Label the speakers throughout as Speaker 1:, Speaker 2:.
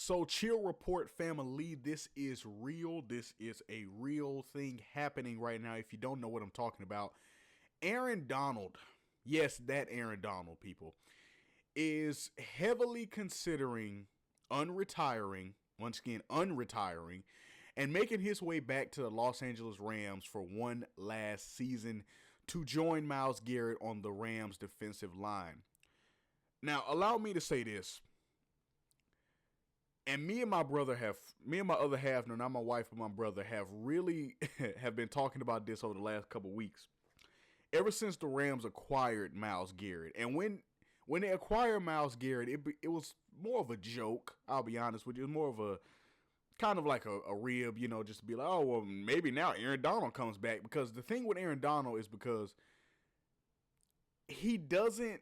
Speaker 1: So, Chill Report family, this is real. This is a real thing happening right now. If you don't know what I'm talking about, Aaron Donald, yes, that Aaron Donald, people, is heavily considering unretiring, once again, unretiring, and making his way back to the Los Angeles Rams for one last season to join Myles Garrett on the Rams defensive line. Now, allow me to say this. And me and my other half, no, not my wife, but my brother, have really have been talking about this over the last couple weeks. Ever since the Rams acquired Myles Garrett. And when they acquired Myles Garrett, it was more of a joke, I'll be honest with you. It was more of a kind of like a rib, just to be like, oh, well, maybe now Aaron Donald comes back. Because the thing with Aaron Donald is because he doesn't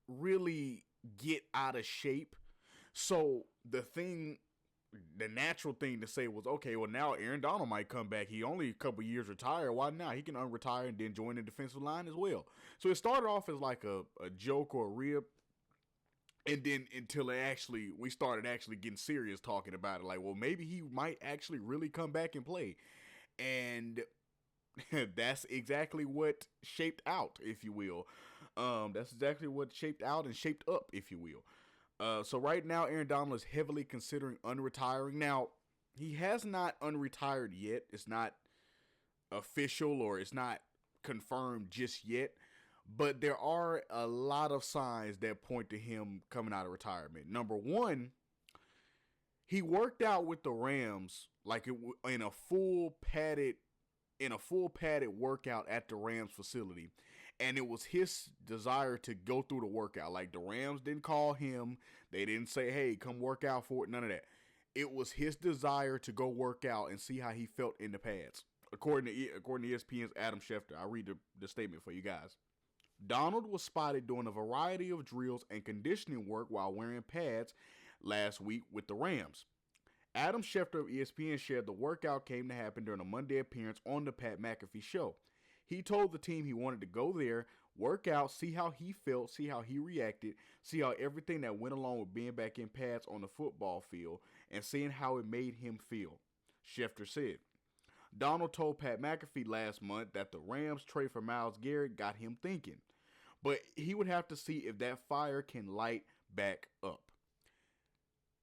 Speaker 1: really get out of shape. So the natural thing to say was, okay, well, now Aaron Donald might come back. He only a couple years retired. Why not? He can unretire and then join the defensive line as well. So it started off as like a joke or a rib. And then until we started actually getting serious talking about it. Like, well, maybe he might actually really come back and play. And that's exactly what shaped out, if you will. That's exactly what shaped out and shaped up, if you will. So right now, Aaron Donald is heavily considering unretiring. Now, he has not unretired yet. It's not official or it's not confirmed just yet. But there are a lot of signs that point to him coming out of retirement. Number one, he worked out with the Rams like in a full padded workout at the Rams facility. And it was his desire to go through the workout. Like, the Rams didn't call him. They didn't say, hey, come work out for it. None of that. It was his desire to go work out and see how he felt in the pads. According to ESPN's Adam Schefter. I'll read the statement for you guys. Donald was spotted doing a variety of drills and conditioning work while wearing pads last week with the Rams. Adam Schefter of ESPN shared the workout came to happen during a Monday appearance on the Pat McAfee show. He told the team he wanted to go there, work out, see how he felt, see how he reacted, see how everything that went along with being back in pads on the football field, and seeing how it made him feel, Schefter said. Donald told Pat McAfee last month that the Rams trade for Myles Garrett got him thinking, but he would have to see if that fire can light back up.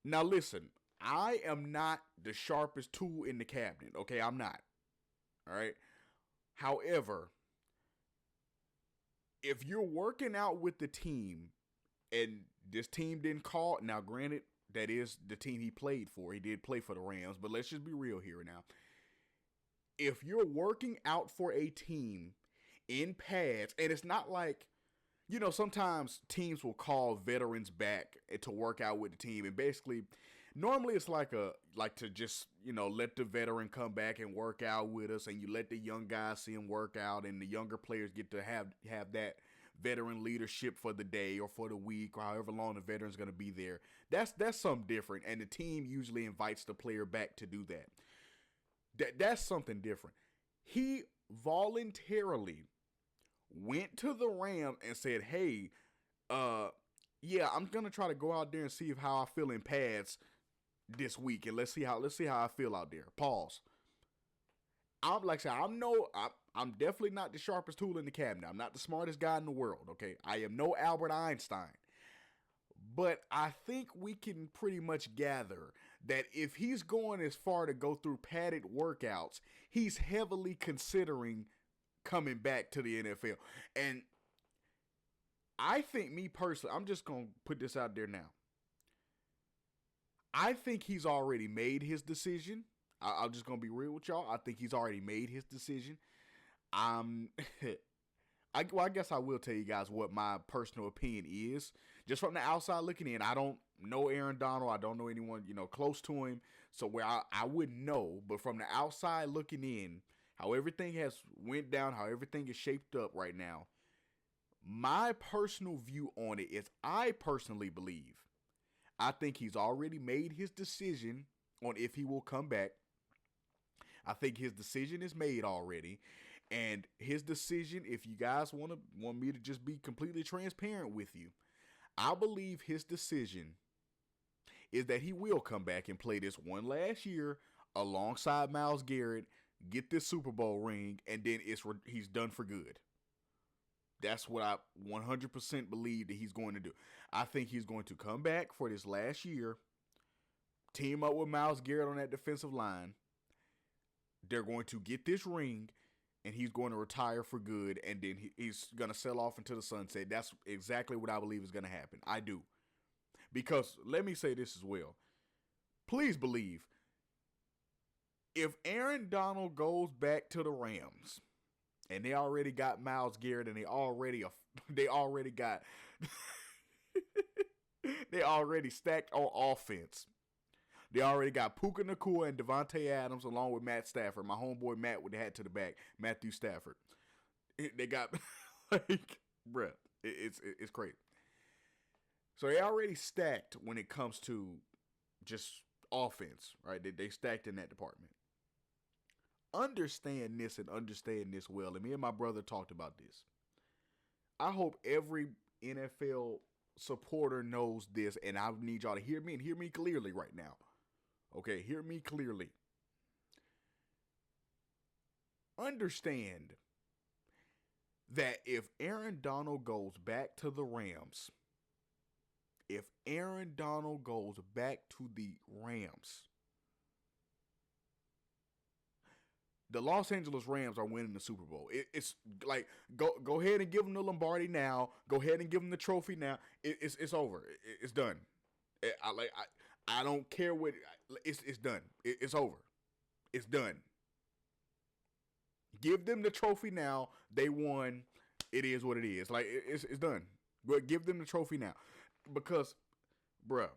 Speaker 1: Now listen, I am not the sharpest tool in the cabinet, okay? I'm not. All right? However, if you're working out with the team and this team didn't call, now granted, that is the team he played for. He did play for the Rams, but let's just be real here now. If you're working out for a team in pads, and it's not like, sometimes teams will call veterans back to work out with the team. And basically, normally it's like to just, let the veteran come back and work out with us. And you let the young guys see him work out. And the younger players get to have that veteran leadership for the day or for the week or however long the veteran's going to be there. That's something different. And the team usually invites the player back to do that. That's something different. He voluntarily went to the Rams and said, hey, yeah, I'm going to try to go out there and see how I feel in pads this week. And let's see how I feel out there. Pause. I'm definitely not the sharpest tool in the cabinet. I'm not the smartest guy in the world. Okay. I am no Albert Einstein. But I think we can pretty much gather that if he's going as far to go through padded workouts, he's heavily considering coming back to the NFL. And I think, me personally, I'm just going to put this out there now. I think he's already made his decision. I'm just going to be real with y'all. I think he's already made his decision. I guess I will tell you guys what my personal opinion is. Just from the outside looking in, I don't know Aaron Donald. I don't know anyone, close to him. So where I wouldn't know. But from the outside looking in, how everything has went down, how everything is shaped up right now, my personal view on it is I personally believe, I think he's already made his decision on if he will come back. I think his decision is made already. And his decision, if you guys want me to just be completely transparent with you, I believe his decision is that he will come back and play this one last year alongside Myles Garrett, get this Super Bowl ring, and then he's done for good. That's what I 100% believe that he's going to do. I think he's going to come back for this last year, team up with Myles Garrett on that defensive line. They're going to get this ring, and he's going to retire for good, and then he's going to sell off into the sunset. That's exactly what I believe is going to happen. I do. Because let me say this as well. Please believe, if Aaron Donald goes back to the Rams, and they already got Myles Garrett, and they already got they already stacked on offense. They already got Puka Nacua and Devontae Adams along with Matt Stafford. My homeboy Matt with the hat to the back, Matthew Stafford. They got bruh, it's crazy. So they already stacked when it comes to just offense, right? They stacked in that department. Understand this and understand this well. And me and my brother talked about this. I hope every NFL supporter knows this, and I need y'all to hear me and hear me clearly right now. Okay, hear me clearly. Understand that if Aaron Donald goes back to the Rams, the Los Angeles Rams are winning the Super Bowl. It's like, go ahead and give them the Lombardi now. Go ahead and give them the trophy now. It's over. It's done. I don't care what. It's done. It's over. It's done. Give them the trophy now. They won. It is what it is. Like, it's done. But give them the trophy now, because, bruh,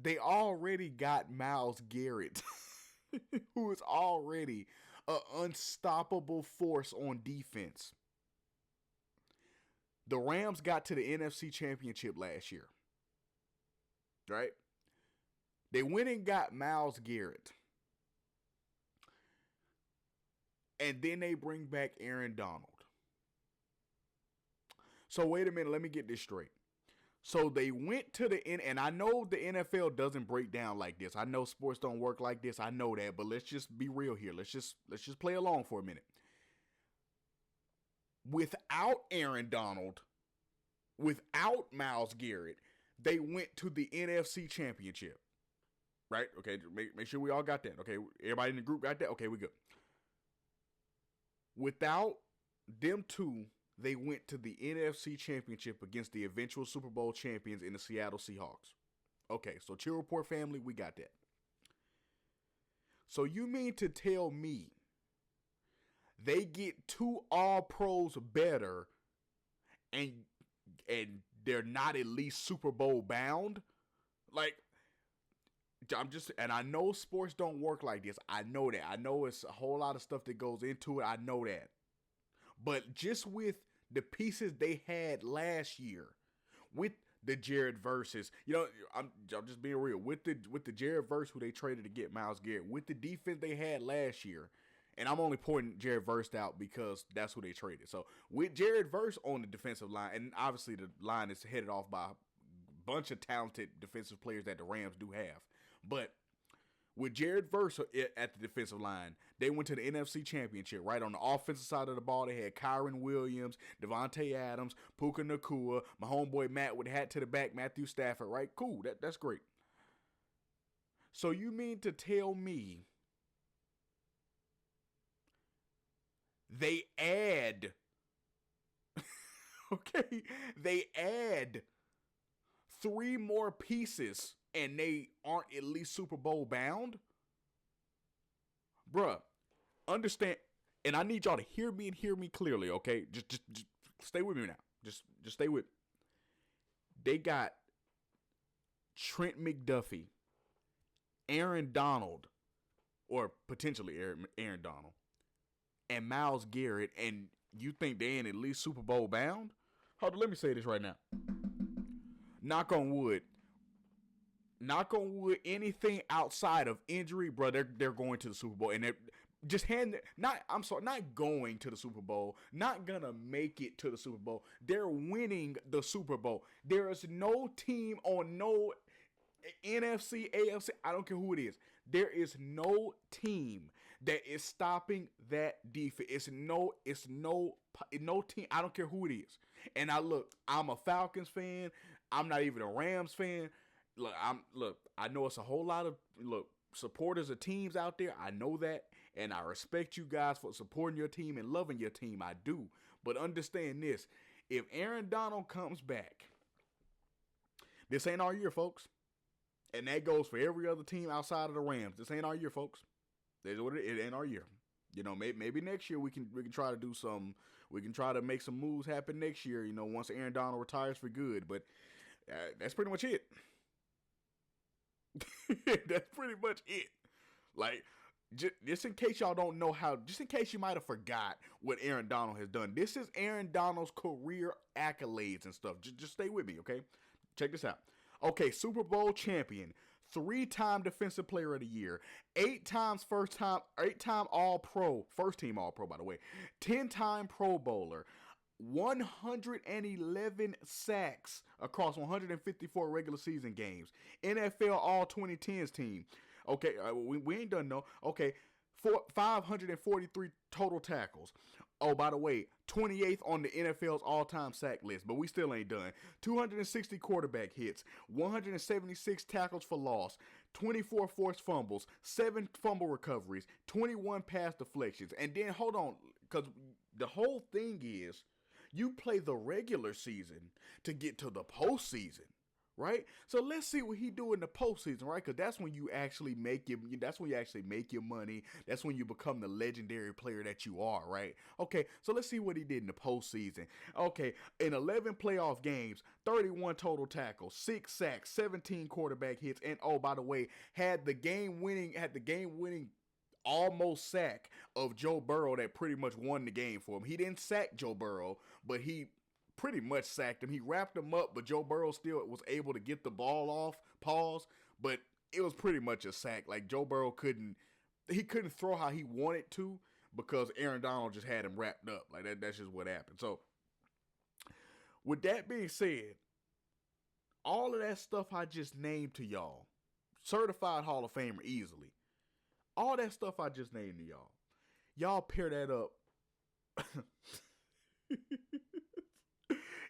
Speaker 1: they already got Myles Garrett, who is already an unstoppable force on defense. The Rams got to the NFC Championship last year, right? They went and got Myles Garrett. And then they bring back Aaron Donald. So wait a minute, let me get this straight. So they went to the end, and I know the NFL doesn't break down like this. I know sports don't work like this. I know that, but let's just be real here. Let's just play along for a minute. Without Aaron Donald, without Myles Garrett, they went to the NFC Championship. Right? Okay, make sure we all got that. Okay, everybody in the group got that? Okay, we good. Without them two, they went to the NFC Championship against the eventual Super Bowl champions in the Seattle Seahawks. Okay, so Chill Report family, we got that. So you mean to tell me they get two All-Pros better and they're not at least Super Bowl bound? Like, and I know sports don't work like this. I know that. I know it's a whole lot of stuff that goes into it. I know that. But just with the pieces they had last year, with the Jared Verses, I'm just being real. With the Jared Verse who they traded to get Myles Garrett, with the defense they had last year, and I'm only pointing Jared Verse out because that's who they traded. So with Jared Verse on the defensive line, and obviously the line is headed off by a bunch of talented defensive players that the Rams do have. But with Jared Verse at the defensive line, they went to the NFC Championship, right? On the offensive side of the ball, they had Kyron Williams, Devontae Adams, Puka Nacua, my homeboy Matt with the hat to the back, Matthew Stafford, right? Cool, that's great. So you mean to tell me they add, okay, they add 3 more pieces and they aren't at least Super Bowl bound? Bruh, understand, and I need y'all to hear me and hear me clearly, okay? Just stay with me now. Just stay with me. They got Trent McDuffie, Aaron Donald, or potentially Aaron Donald, and Myles Garrett, and you think they ain't at least Super Bowl bound? Hold on, let me say this right now. Knock on wood, anything outside of injury, bro, they're going to the Super Bowl, and they're just not going to the Super Bowl, not gonna make it to the Super Bowl. They're winning the Super Bowl. There is no team on NFC, AFC, I don't care who it is. There is no team that is stopping that defense. No team. I don't care who it is. And I'm a Falcons fan. I'm not even a Rams fan. I know it's a whole lot of supporters of teams out there. I know that, and I respect you guys for supporting your team and loving your team. I do. But understand this: if Aaron Donald comes back, this ain't our year, folks. And that goes for every other team outside of the Rams. This ain't our year, folks. It ain't our year. Maybe next year we can try to do some. We can try to make some moves happen next year. Once Aaron Donald retires for good. But that's pretty much it. That's pretty much it. Like, just in case y'all don't know just in case you might have forgot what Aaron Donald has done. This is Aaron Donald's career accolades and stuff. Just stay with me, okay? Check this out. Okay, Super Bowl champion, 3-time Defensive Player of the Year, 8-time All-Pro, first team All-Pro, by the way, 10-time Pro Bowler, 111 sacks across 154 regular season games, NFL All-2010s team. Okay, we ain't done no. Okay, 543 total tackles. Oh, by the way, 28th on the NFL's all-time sack list, but we still ain't done. 260 quarterback hits, 176 tackles for loss, 24 forced fumbles, 7 fumble recoveries, 21 pass deflections. And then, hold on, because the whole thing is, you play the regular season to get to the postseason. Right? So let's see what he do in the postseason, right? Because that's when you actually make your money. That's when you become the legendary player that you are, right? Okay, so let's see what he did in the postseason. Okay, in 11 playoff games, 31 total tackles, 6 sacks, 17 quarterback hits, and oh, by the way, had the game winning almost sack of Joe Burrow that pretty much won the game for him. He didn't sack Joe Burrow, but he pretty much sacked him. He wrapped him up, but Joe Burrow still was able to get the ball off, but it was pretty much a sack. Like, Joe Burrow couldn't throw how he wanted to because Aaron Donald just had him wrapped up. Like, that's just what happened. So, with that being said, all of that stuff I just named to y'all, certified Hall of Famer easily, all that stuff I just named to y'all pair that up.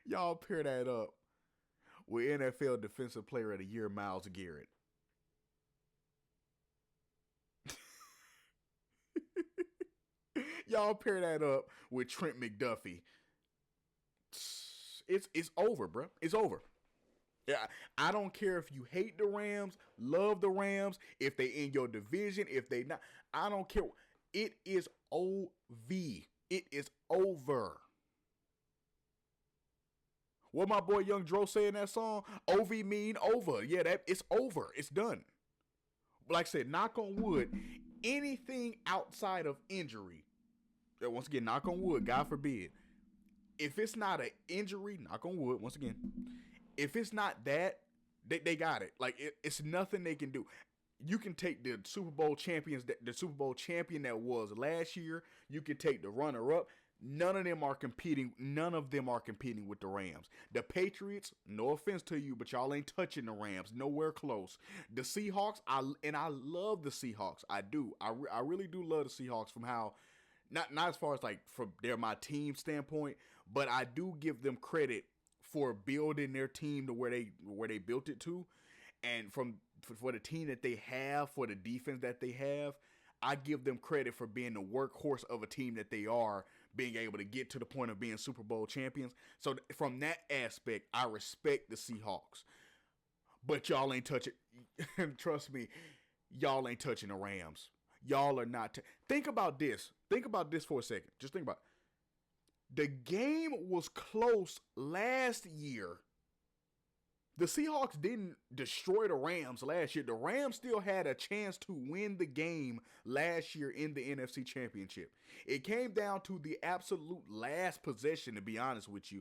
Speaker 1: Y'all pair that up with NFL Defensive Player of the Year, Myles Garrett. Y'all pair that up with Trent McDuffie. It's over, bro. It's over. Yeah, I don't care if you hate the Rams, love the Rams, if they in your division, if they not. I don't care. It is OV. It is over. What my boy Young Dro say in that song? OV mean over. Yeah, it's over. It's done. Like I said, knock on wood, anything outside of injury, once again, knock on wood, God forbid, if it's not an injury, knock on wood, once again, if it's not that, they got it. Like, it's nothing they can do. You can take the Super Bowl champion that was last year. You can take the runner-up. None of them are competing with the Rams. The Patriots, no offense to you, but y'all ain't touching the Rams. Nowhere close. The Seahawks, I love the Seahawks. I do. I really do love the Seahawks from how, not as far as like from they're my team standpoint, but I do give them credit for building their team to where they built it to. And for the team that they have, for the defense that they have, I give them credit for being the workhorse of a team that they are, being able to get to the point of being Super Bowl champions. So from that aspect, I respect the Seahawks. But y'all ain't touching, trust me, y'all ain't touching the Rams. Y'all are not. Think about this. Think about this for a second. Just think about it. The game was close last year. The Seahawks didn't destroy the Rams last year. The Rams still had a chance to win the game last year in the NFC Championship. It came down to the absolute last possession, to be honest with you.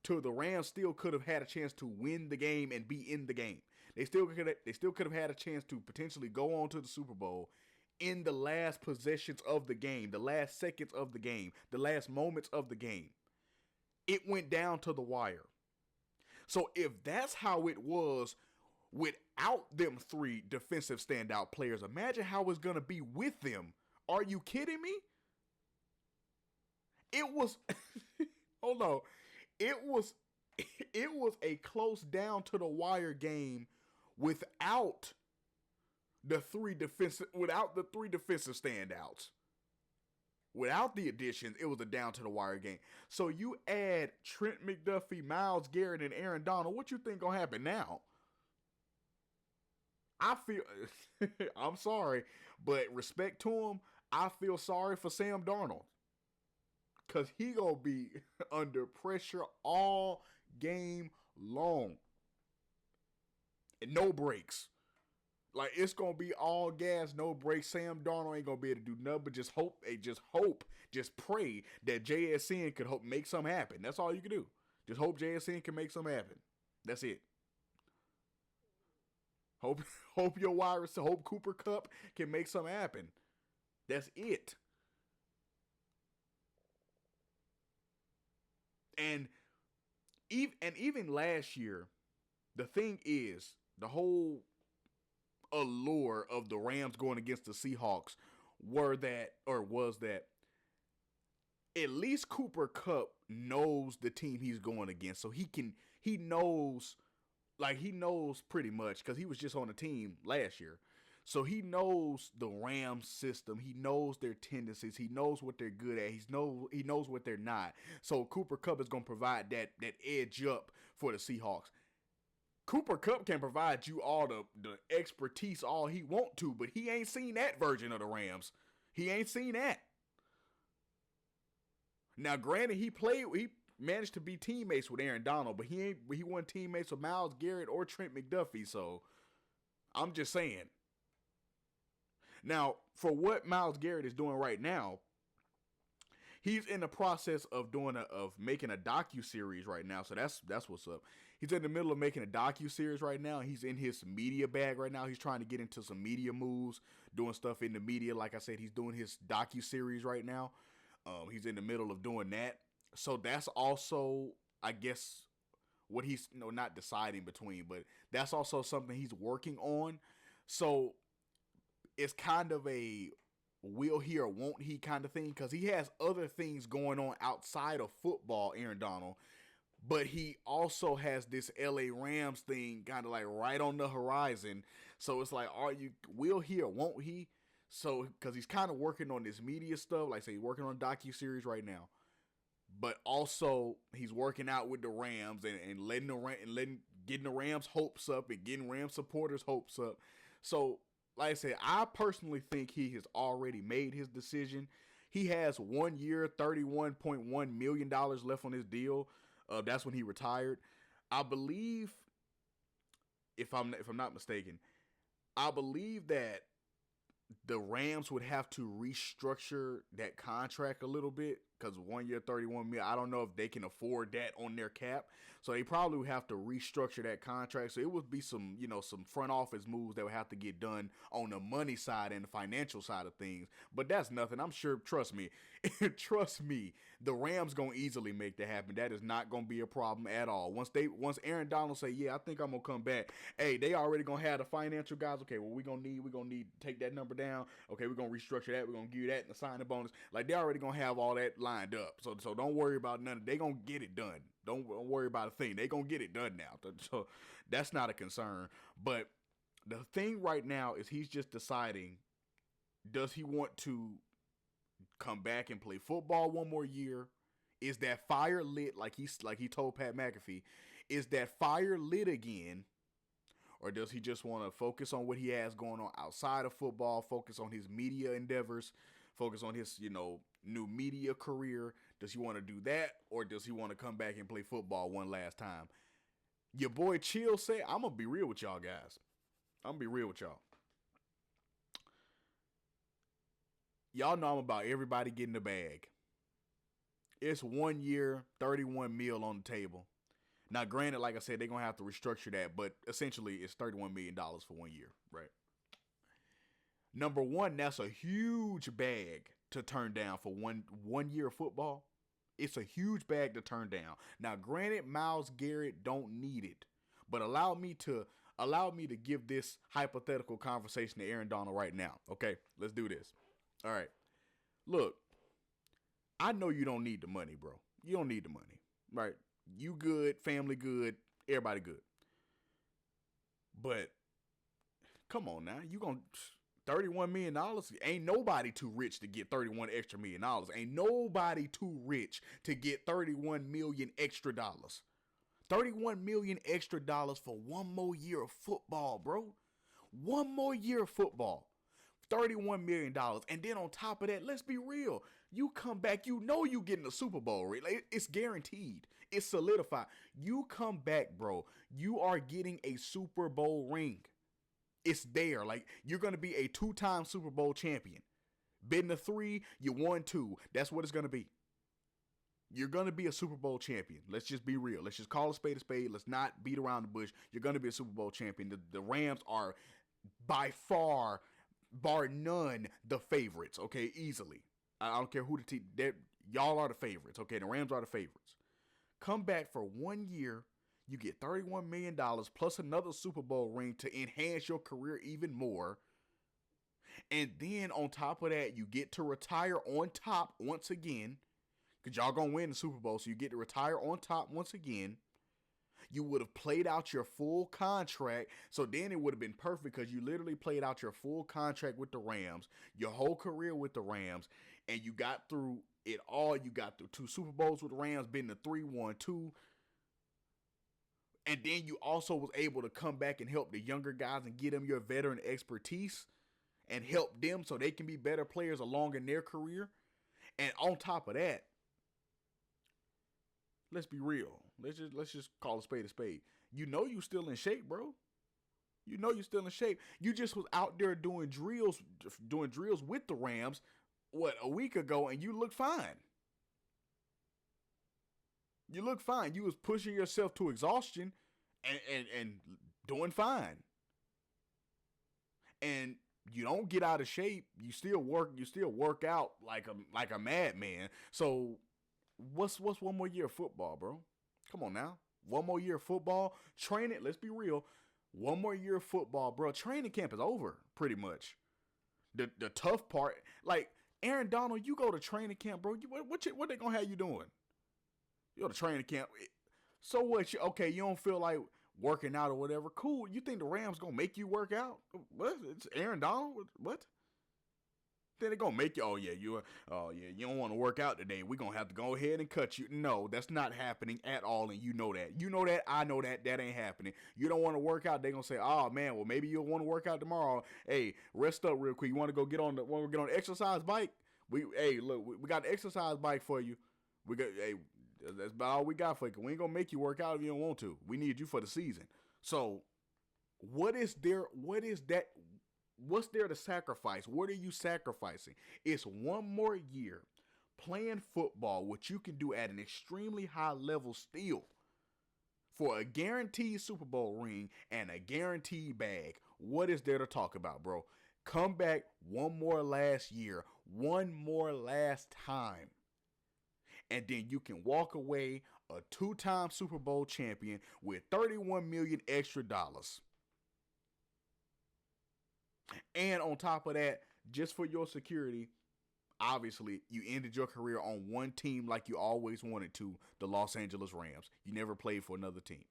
Speaker 1: The Rams still could have had a chance to win the game and be in the game. They still could have had a chance to potentially go on to the Super Bowl in the last possessions of the game, the last seconds of the game, the last moments of the game. It went down to the wire. So if that's how it was without them 3 defensive standout players. Imagine how it's going to be with them. Are you kidding me? It was hold on. It was a close down to the wire game without the 3 defensive standouts. Without the additions, it was a down to the wire game. So you add Trent McDuffie, Myles Garrett, and Aaron Donald. What you think gonna happen now? I feel I'm sorry, but respect to him, I feel sorry for Sam Darnold. Cause he gonna be under pressure all game long. And no breaks. Like, it's going to be all gas, no breaks. Sam Darnold ain't going to be able to do nothing but just pray that JSN could make something happen. That's all you can do. Just hope JSN can make something happen. That's it. Hope your wide receiver, hope Cooper Kupp can make something happen. That's it. And even last year, the thing is, the whole allure of the Rams going against the Seahawks was that at least Cooper Kupp knows the team he's going against, so he knows pretty much, because he was just on the team last year, so he knows the Rams system, he knows their tendencies, he knows what they're good at, he knows what they're not. So Cooper Kupp is going to provide that edge up for the Seahawks. Cooper Kupp can provide you all the expertise all he want to, but he ain't seen that version of the Rams. He ain't seen that. Now, granted, he managed to be teammates with Aaron Donald, but he wasn't teammates with Myles Garrett or Trent McDuffie, so I'm just saying. Now, for what Myles Garrett is doing right now, he's in the process of making a docu-series right now, so that's what's up. He's in the middle of making a docu-series right now. He's in his media bag right now. He's trying to get into some media moves, doing stuff in the media. Like I said, he's doing his docu-series right now. He's in the middle of doing that. So that's also, I guess, what he's not deciding between, but that's also something he's working on. So it's kind of a will he or won't he kind of thing, because he has other things going on outside of football, Aaron Donald. But he also has this LA Rams thing kind of like right on the horizon. So it's like, will he or won't he? So, because he's kind of working on this media stuff. Like I say, he's working on a docu-series right now. But also, he's working out with the Rams and getting the Rams' hopes up and getting Rams supporters' hopes up. So, like I said, I personally think he has already made his decision. He has 1 year, $31.1 million left on his deal. That's when he retired. I believe, if I'm not mistaken, I believe that the Rams would have to restructure that contract a little bit, because 1 year, $31 million. I don't know if they can afford that on their cap. So they probably would have to restructure that contract. So it would be some front office moves that would have to get done on the money side and the financial side of things. But that's nothing. I'm sure, trust me, the Rams going to easily make that happen. That is not going to be a problem at all. Once Aaron Donald say, yeah, I think I'm going to come back. Hey, they already going to have the financial guys. Okay, well, we're going to need to take that number down. Okay, we're going to restructure that. We're going to give you that and the signing bonus. Like, they already going to have all that lined up. So don't worry about none of it. They going to get it done. Don't worry about a thing. They going to get it done now. So that's not a concern. But the thing right now is he's just deciding, does he want to come back and play football one more year? Is that fire lit like he told Pat McAfee? Is that fire lit again? Or does he just want to focus on what he has going on outside of football, focus on his media endeavors, focus on his, new media career? Does he want to do that, or does he want to come back and play football one last time? Your boy Chill said, I'm going to be real with y'all guys. I'm going to be real with y'all. Y'all know I'm about everybody getting the bag. It's 1 year, $31 million on the table. Now, granted, like I said, they're going to have to restructure that, but essentially it's $31 million for 1 year, right? Number one, that's a huge bag to turn down for one year of football. It's a huge bag to turn down. Now, granted, Myles Garrett don't need it, but allow me to Allow me to give this hypothetical conversation to Aaron Donald right now. Okay, let's do this. All right. Look, I know you don't need the money, bro. You don't need the money, right? You good, family good, everybody good. But come on now, you gonna $31 million? Ain't nobody too rich to get $31 extra million. Ain't nobody too rich to get $31 million extra dollars. $31 million extra dollars for one more year of football, bro. One more year of football. $31 million. And then on top of that, let's be real. You come back, you know you getting a Super Bowl, right? Like, it's guaranteed. It's solidified. You come back, bro. You are getting a Super Bowl ring. It's there. Like, you're going to be a 2-time Super Bowl champion. Been to 3, you won 2. That's what it's going to be. You're going to be a Super Bowl champion. Let's just be real. Let's just call a spade a spade. Let's not beat around the bush. You're going to be a Super Bowl champion. The Rams are by far, bar none, the favorites, okay, easily. I don't care who the team, y'all are the favorites, okay? The Rams are the favorites. Come back for 1 year, you get $31 million plus another Super Bowl ring to enhance your career even more. And then on top of that, you get to retire on top once again, because y'all going to win the Super Bowl, so you get to retire on top once again. You would have played out your full contract. So then it would have been perfect because you literally played out your full contract with the Rams, your whole career with the Rams, and you got through it all. You got through 2 Super Bowls with the Rams, been to 3-1-2. And then you also was able to come back and help the younger guys and get them your veteran expertise and help them so they can be better players along in their career. And on top of that, let's be real. Let's just call a spade. You know you still in shape, bro. You know you still in shape. You just was out there doing drills with the Rams, a week ago, and you look fine. You look fine. You was pushing yourself to exhaustion and doing fine. And you don't get out of shape. You still work out like a madman. So what's one more year of football, bro? Come on now. One more year of football. Training, let's be real. One more year of football, bro. Training camp is over, pretty much. The tough part, like Aaron Donald, you go to training camp, bro. What they gonna have you doing? You go to training camp. So what? Okay, you don't feel like working out or whatever. Cool. You think the Rams gonna make you work out? What? It's Aaron Donald? What? Then they're gonna make you, you don't want to work out today. We're gonna have to go ahead and cut you. No, that's not happening at all, and you know that. You know that, I know that ain't happening. You don't want to work out, they're gonna say, oh man, well maybe you'll want to work out tomorrow. Hey, rest up real quick. You wanna get on the exercise bike? We got the exercise bike for you. That's about all we got for you. We ain't gonna make you work out if you don't want to. We need you for the season. So what's there to sacrifice? What are you sacrificing? It's one more year playing football, which you can do at an extremely high level still, for a guaranteed Super Bowl ring and a guaranteed bag. What is there to talk about, bro? Come back one more last year, one more last time, and then you can walk away a 2-time Super Bowl champion with $31 million extra dollars. And on top of that, just for your security, obviously, you ended your career on one team like you always wanted to, the Los Angeles Rams. You never played for another team.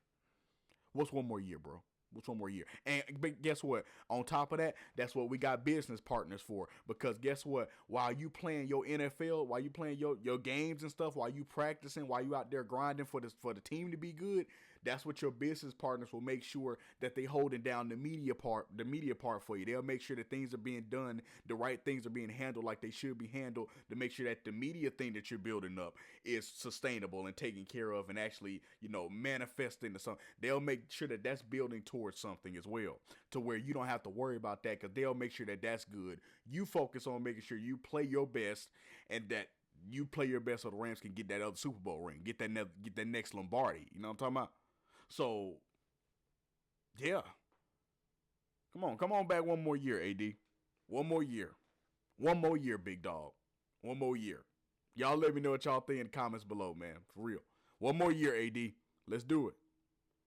Speaker 1: What's one more year, bro? What's one more year? And but guess what? On top of that, that's what we got business partners for. Because guess what? While you playing your NFL, while you playing your games and stuff, while you practicing, while you out there grinding for the team to be good, that's what your business partners will make sure that they holding down the media part for you. They'll make sure that things are being done, the right things are being handled like they should be handled, to make sure that the media thing that you're building up is sustainable and taken care of and actually, manifesting to something. They'll make sure that that's building towards something as well, to where you don't have to worry about that, because they'll make sure that that's good. You focus on making sure you play your best, and that you play your best so the Rams can get that other Super Bowl ring, get that next Lombardi. You know what I'm talking about? So, yeah. Come on back one more year, AD. One more year. One more year, big dog. One more year. Y'all let me know what y'all think in the comments below, man. For real. One more year, AD. Let's do it.